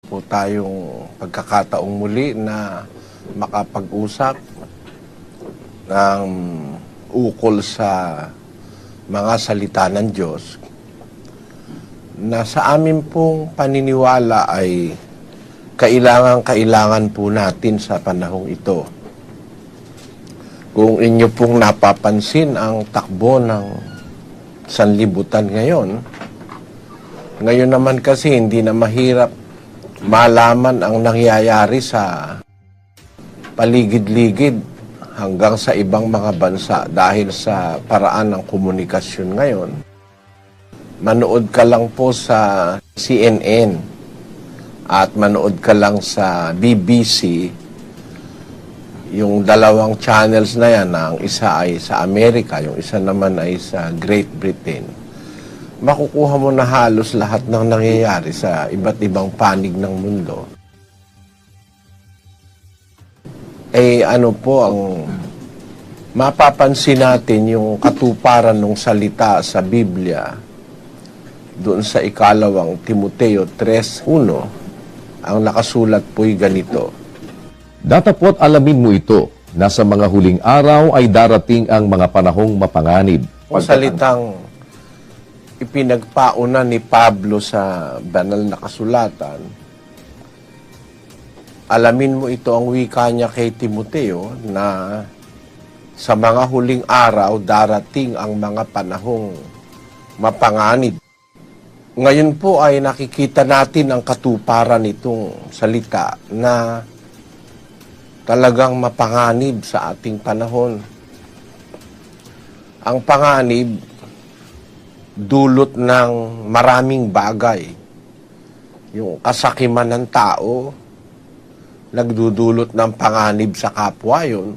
po tayong pagkakataong muli na makapag-usap ng ukol sa mga salita ng Diyos na sa amin pong paniniwala ay kailangan po natin sa panahong ito. Kung inyo pong napapansin ang takbo ng sanlibutan ngayon naman kasi hindi na mahirap malaman ang nangyayari sa paligid-ligid hanggang sa ibang mga bansa dahil sa paraan ng komunikasyon ngayon. Manood ka lang po sa CNN at manood ka lang sa BBC, yung dalawang channels na yan, ang isa ay sa Amerika, yung isa naman ay sa Great Britain. Makukuha mo na halos lahat ng nangyayari sa iba't ibang panig ng mundo. Ano po ang mapapansin natin yung katuparan ng salita sa Biblia doon sa ikalawang Timoteo 3:1, ang nakasulat po'y ganito. Datapot alamin mo ito, na sa mga huling araw ay darating ang mga panahong mapanganib. Ang salitang ipinagpauna ni Pablo sa banal na kasulatan, alamin mo ito, ang wika niya kay Timoteo na sa mga huling araw darating ang mga panahong mapanganib. Ngayon po ay nakikita natin ang katuparan nitong salita na talagang mapanganib sa ating panahon. Ang panganib, dulot ng maraming bagay. Yung kasakiman ng tao, nagdudulot ng panganib sa kapwa yun.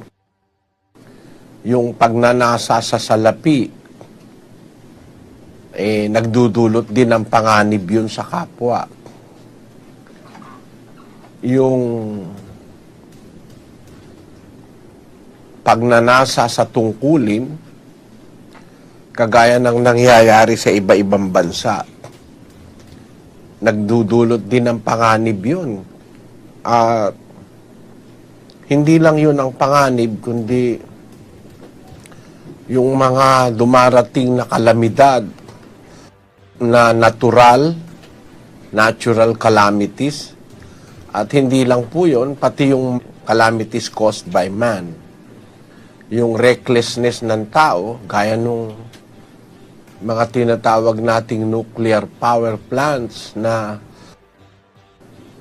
Yung pagnanasa sa salapi, nagdudulot din ng panganib yun sa kapwa. Yung pagnanasa sa tungkulin, kagaya ng nangyayari sa iba-ibang bansa, nagdudulot din ng panganib yun. At hindi lang yun ang panganib, kundi yung mga dumarating na kalamidad na natural calamities, at hindi lang po yun, pati yung calamities caused by man. Yung recklessness ng tao, gaya nung mga tinatawag nating nuclear power plants na